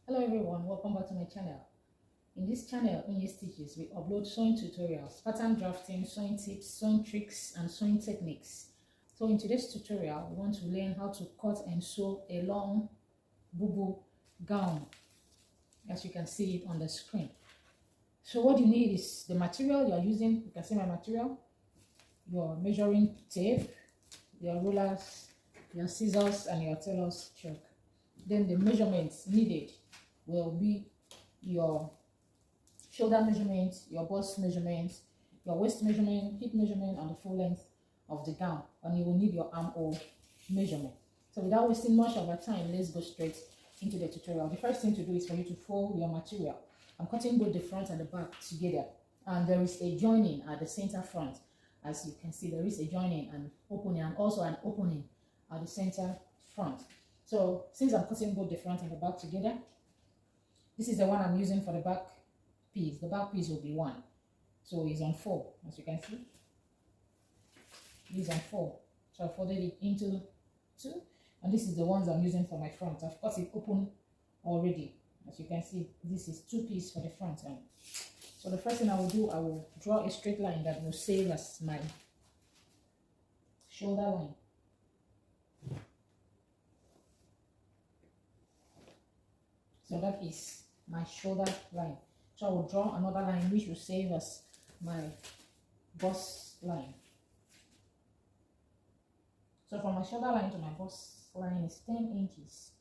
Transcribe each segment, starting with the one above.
Hello everyone, welcome back to my channel. In this channel, Unyistitches, we upload sewing tutorials, pattern drafting, sewing tips, sewing tricks, and sewing techniques. So in today's tutorial, we want to learn how to cut and sew a long bubu gown, as you can see it on the screen. So what you need is the material you are using. You can see my material, your measuring tape, your rulers, your scissors, and your tailor's chalk. Then the measurements needed will be your shoulder measurement, your bust measurement, your waist measurement, hip measurement, and the full length of the gown. And you will need your armhole measurement. So without wasting much of our time, let's go straight into the tutorial. The first thing to do is for you to fold your material. I'm cutting both the front and the back together, and there is a joining at the center front. As you can see, there is a joining and opening, and also an opening at the center front. So since I'm cutting both the front and the back together, this is the one I'm using for the back piece. The back piece will be 1. So it's on 4, as you can see. It's on 4. So I folded it into 2. And this is the ones I'm using for my front. I've cut it open already. As you can see, this is 2 pieces for the front end. So the first thing I will do, I will draw a straight line that will serve as my shoulder line. So that is my shoulder line. So I will draw another line which will serve as my bust line. So from my shoulder line to my bust line is 10 inches.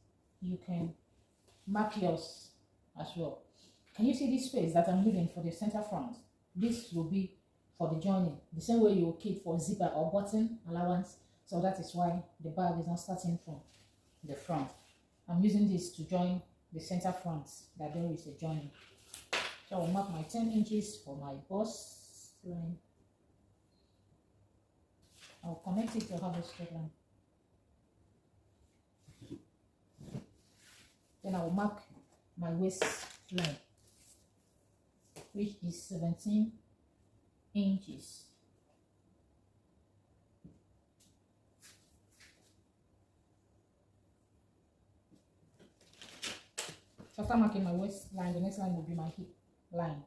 You can mark yours as well. Can you see this space that I'm leaving for the center front? This will be for the joining. The same way you will keep for zipper or button allowance. So that is why the bag is not starting from the front. I'm using this to join the center front, that there is a joining. So I will mark my 10 inches for my bust line. I will connect it to have a straight line. Then I will mark my waist line, which is 17 inches. So after marking my waist line, the next line will be my hip line.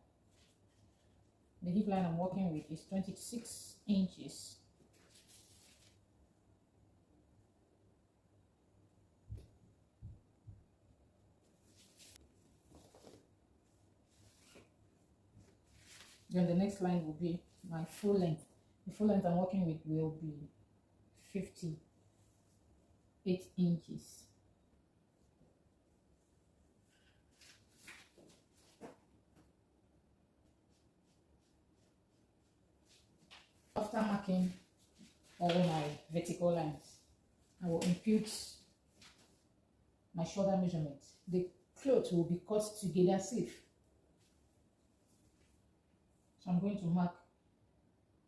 The hip line I'm working with is 26 inches. Then the next line will be my full length. The full length I'm working with will be 58 inches. After marking all my vertical lines, I will impute my shoulder measurement. The cloth will be cut together safe. So I'm going to mark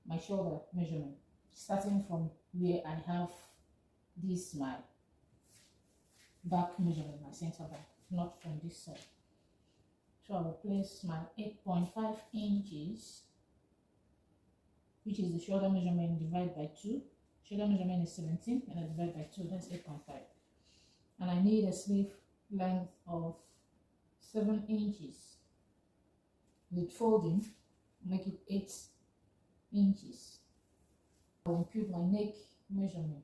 my shoulder measurement, starting from where I have this, my back measurement, my center back, not from this side. So I will place my 8.5 inches, which is the shoulder measurement, divided by 2. Shoulder measurement is 17, and I divide by 2, that's 8.5. And I need a sleeve length of 7 inches. With folding, make it 8 inches. I will impute my neck measurement.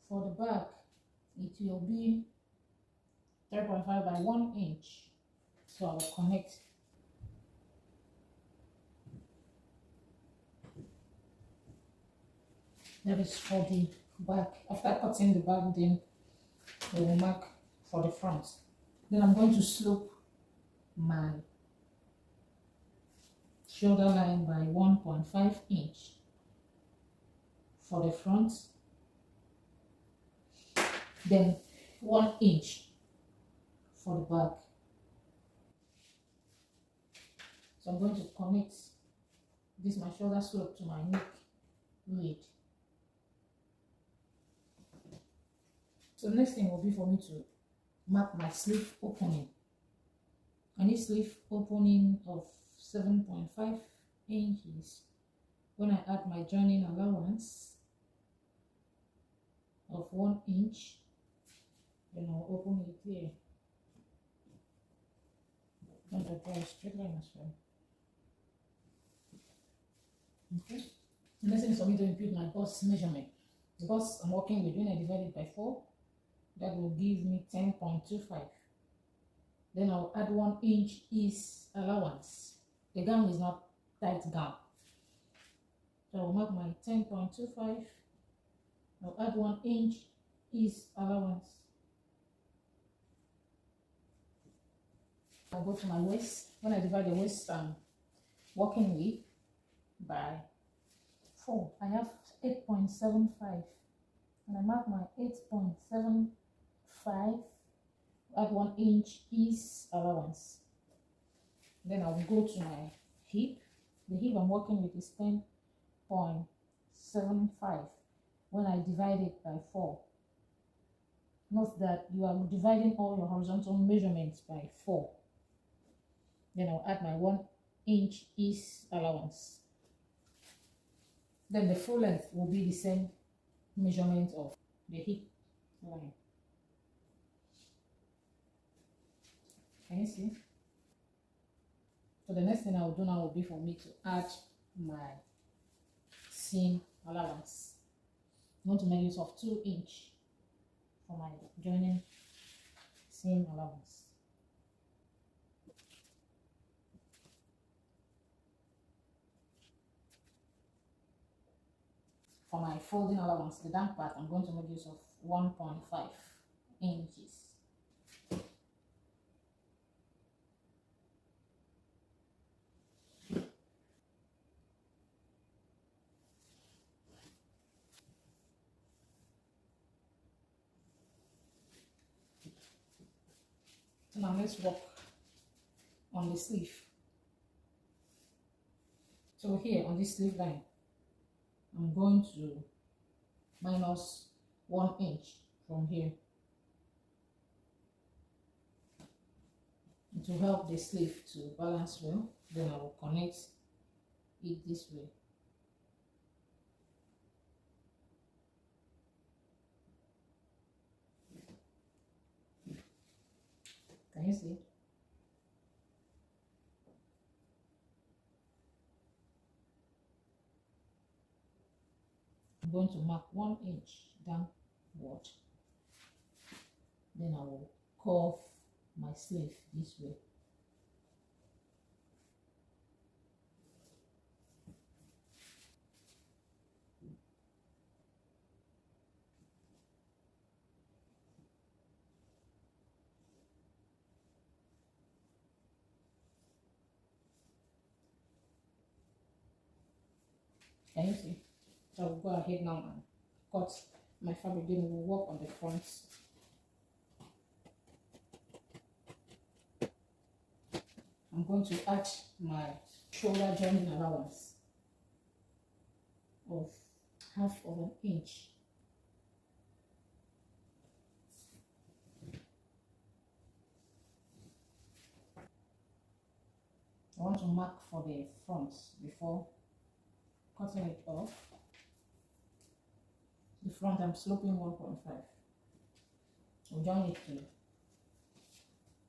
For the back, it will be 3.5 by 1 inch. So I will connect. That is for the back. After cutting the back, then we will mark for the front. Then I'm going to slope my shoulder line by 1.5 inch for the front, then 1 inch for the back. So I'm going to connect this, my shoulder slope, to my neck lid. So the next thing will be for me to mark my sleeve opening. I need sleeve opening of 7.5 inches. When I add my joining allowance of 1 inch, then I'll open it here. draw a straight line as well. Okay. The next thing is for me to impute my bust measurement. Because I'm working with, when I divide it by 4, that will give me 10.25. Then I'll add 1 inch is allowance. The gown is not tight gown. So I'll mark my 10.25. I'll add 1 inch is allowance. I'll go to my waist. When I divide the waist I'm working with by 4, I have 8.75. And I mark my 8.75. Add 1 inch is allowance. Then I will go to my hip. The hip I'm working with is 10.75. When I divide it by 4, note that you are dividing all your horizontal measurements by 4. Then I'll add my 1 inch is allowance. Then the full length will be the same measurement of the hip line. Can you see? So the next thing I will do now will be for me to add my seam allowance. I'm going to make use of 2 inch for my joining seam allowance. For my folding allowance, the down part, I'm going to make use of 1.5 inches. So now let's work on the sleeve. So here on this sleeve line, I'm going to minus 1 inch from here. To help the sleeve to balance well, then I will connect it this way. Can you see? I'm going to mark 1 inch downward. Then I will curve my sleeve this way. Can you see? So I will go ahead now and cut my fabric, then we will work on the fronts. I'm going to add my shoulder joining allowance of 1/2 inch. I want to mark for the fronts before cutting it off. The front I'm sloping 1.5. I'll join it to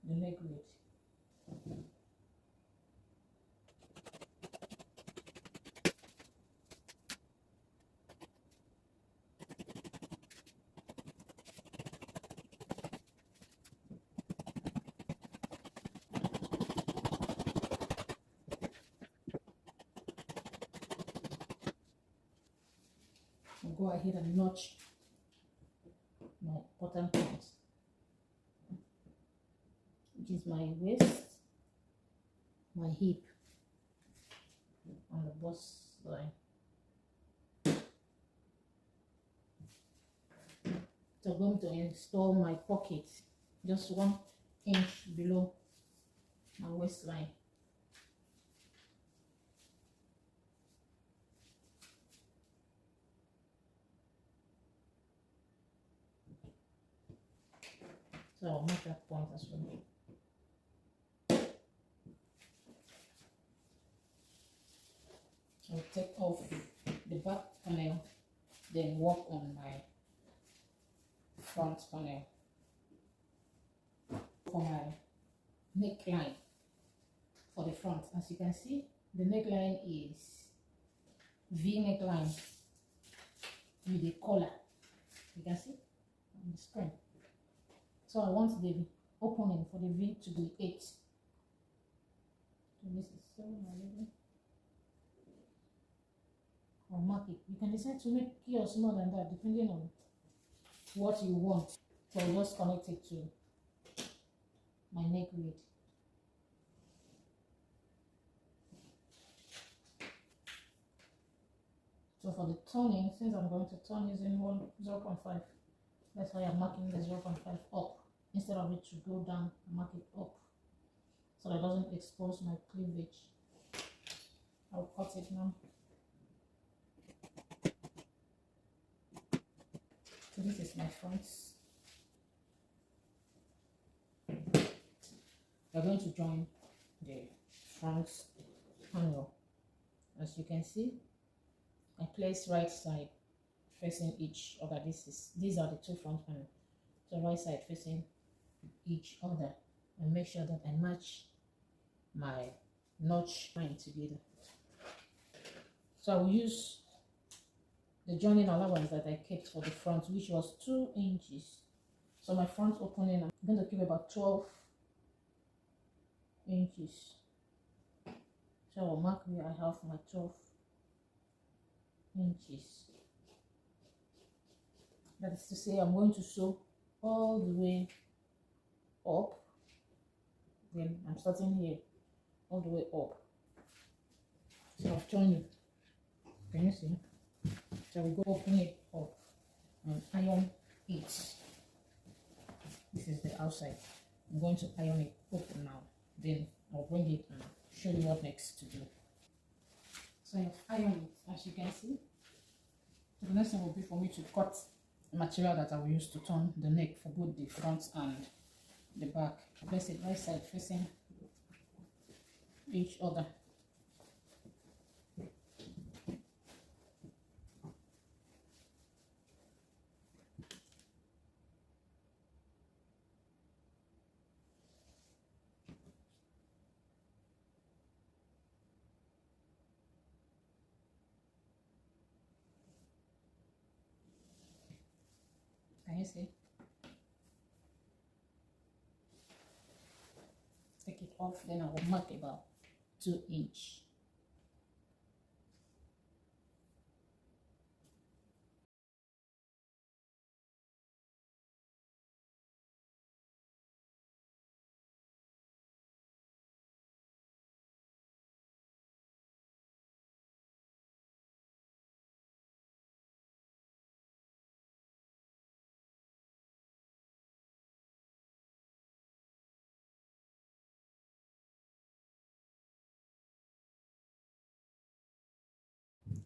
the leg width. I'll go ahead and notch my bottom point, which is my waist, my hip, and the bust line. So I'm going to install my pocket just 1 inch below my waistline. So I'll make that point as well. I'll take off the back panel, then work on my front panel. For my neckline, for the front. As you can see, the neckline is V neckline with a collar. You can see on the screen. So I want the opening for the V to be 8. So this is 7 or 11. Or mark it. You can decide to make yours more than that depending on what you want. So I'll just connect it to my neck weight. So for the turning, since I'm going to turn using 0.5, that's why I'm marking the 0.5 up. Instead of it to go down, I mark it up so that it doesn't expose my cleavage. I'll cut it now. So this is my front. We're going to join the front panel. As you can see, I place right side facing each other. These are the two front panels. So right side facing each other, and make sure that I match my notch line together. So I will use the joining allowance that I kept for the front, which was 2 inches. So my front opening, I'm going to keep about 12 inches. So I will mark where I have my 12 inches. That is to say, I'm going to sew all the way up. Then I'm starting here all the way up. So I've joined it. Can you see? So we go open it up and iron it. This is the outside. I'm going to iron it open now. Then I'll bring it and show you what next to do. So I've ironed it, as you can see. So the next thing will be for me to cut the material that I will use to turn the neck for both the front and the back. Place it right side facing each other. Can you see? Take it off, then I will mark about 2 inches.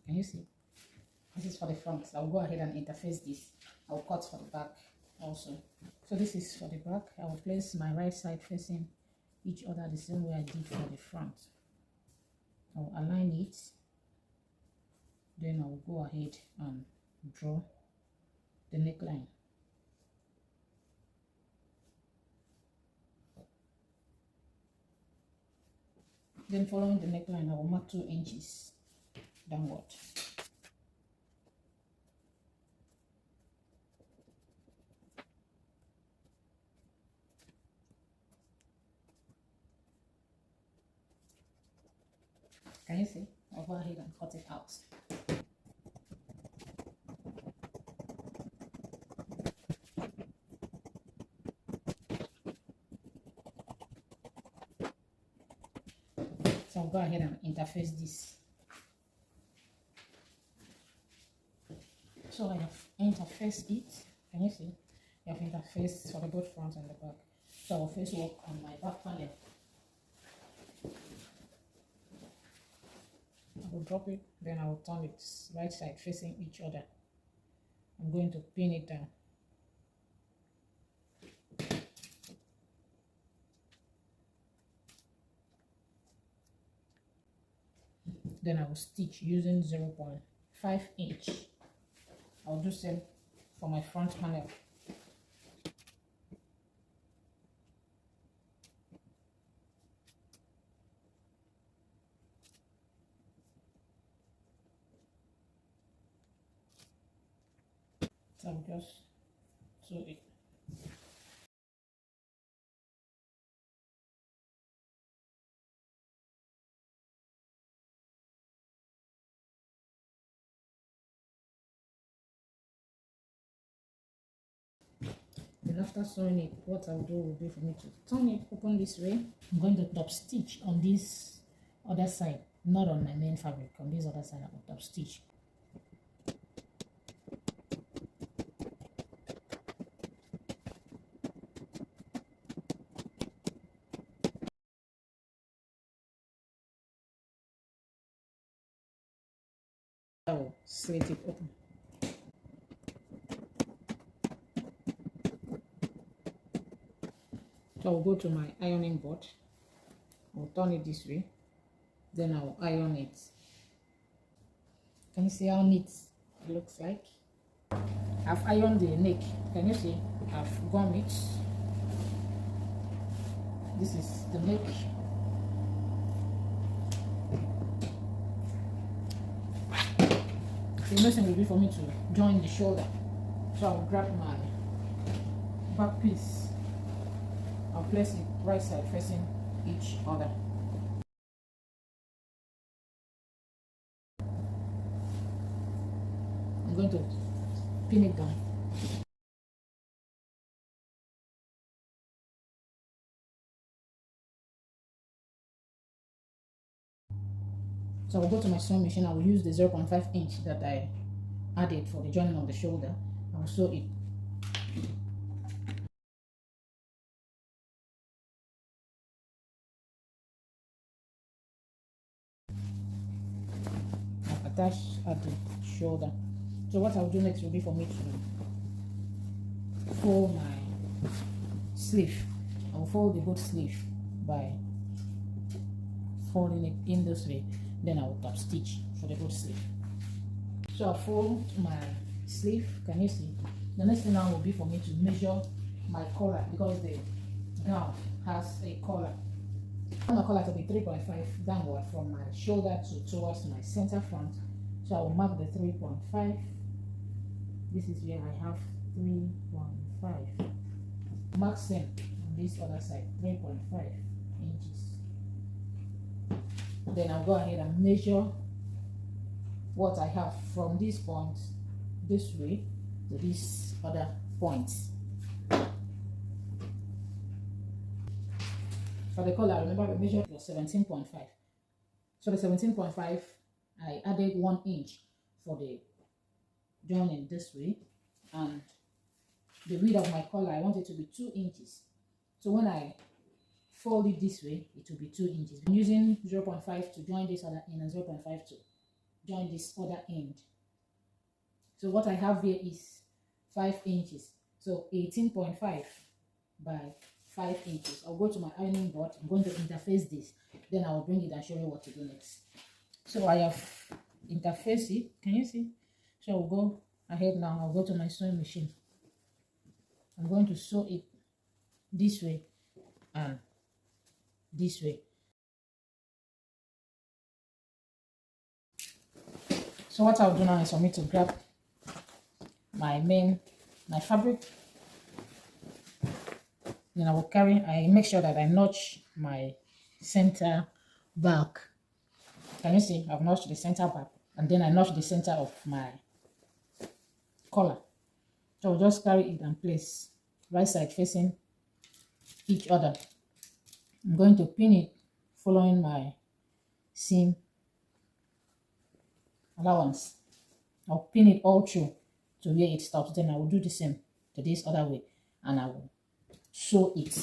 Can you see? This is for the front. So I'll go ahead and interface this. I'll cut for the back also. So this is for the back. I will place my right side facing each other the same way I did for the front. I'll align it. Then I'll go ahead and draw the neckline. Then following the neckline, I will mark 2 inches downward. Can you see? I'll go ahead and cut it out. So I'll go ahead and interface this. So I have interfaced it. Can you see? I have interfaced for the both front and the back. So I will first work on my back panel. I will drop it, then I will turn it right side facing each other. I'm going to pin it down. Then I will stitch using 0.5 inch. I'll do same for my front panel. So I'll just sew it. Then after sewing it, what I'll do will be for me to turn it open this way. I'm going to top stitch on this other side, not on my main fabric. On this other side, I will top stitch. I will slit it open. So I'll go to my ironing board. I'll turn it this way. Then I'll iron it. Can you see how neat it looks like? I've ironed the neck. Can you see? I've gum it. This is the neck. The next thing will be for me to join the shoulder. So I'll grab my back piece. I'll place it right side facing each other. I'm going to pin it down. So I'll go to my sewing machine. I will use the 0.5 inch that I added for the joining of the shoulder. I will sew it. I've attached at the shoulder. So what I'll do next will be for me to fold my sleeve. I will fold the both sleeve by folding it in this way. Then I will top stitch for the both sleeve. So I'll fold my sleeve. Can you see? The next thing now will be for me to measure my collar, because the gown has a collar. I want my collar to be 3.5 downward from my shoulder towards my center front. So I will mark the 3.5. This is where I have 3.5. Mark same on this other side, 3.5 inches. Then I'll go ahead and measure what I have from this point this way to this other point. For the collar, remember we measured was 17.5. So the 17.5, I added 1 inch for the joining this way, and the width of my collar, I want it to be 2 inches. So when I fold it this way, it will be 2 inches. I'm using 0.5 to join this other end and 0.5 to join this other end. So what I have here is 5 inches. So 18.5 by 5 inches. I'll go to my ironing board. I'm going to interface this. Then I will bring it and show you what to do next. So I have interfaced it. Can you see? So I'll go ahead now. I'll go to my sewing machine. I'm going to sew it this way and this way. So what I'll do now is for me to grab my fabric. Then I make sure that I notch my center back. Can you see? I've notched the center back, and then I notch the center of my collar. So I'll just carry it and place right side facing each other. I'm going to pin it following my seam allowance. I'll pin it all through to where it stops. Then I will do the same to this other way, and I will sew it.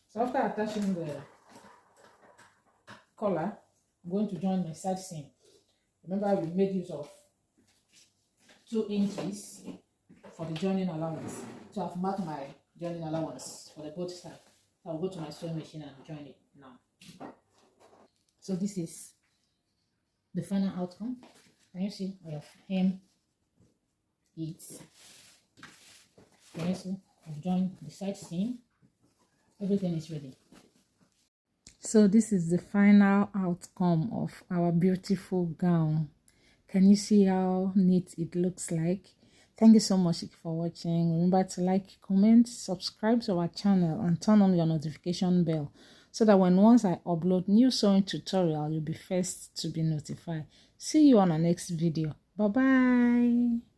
So after attaching the collar, I'm going to join my side seam. Remember, we made use of 2 inches for the joining allowance. So I've marked my joining allowance for the both sides. So I'll go to my sewing machine and join it now. So this is the final outcome. Can you see? I have hemmed it also I've joined the side seam. Everything is ready. So this is the final outcome of our beautiful gown. Can you see how neat it looks like? Thank you so much for watching. Remember to like, comment, subscribe to our channel and turn on your notification bell so that once I upload new sewing tutorial, you'll be first to be notified. See you on our next video. Bye bye.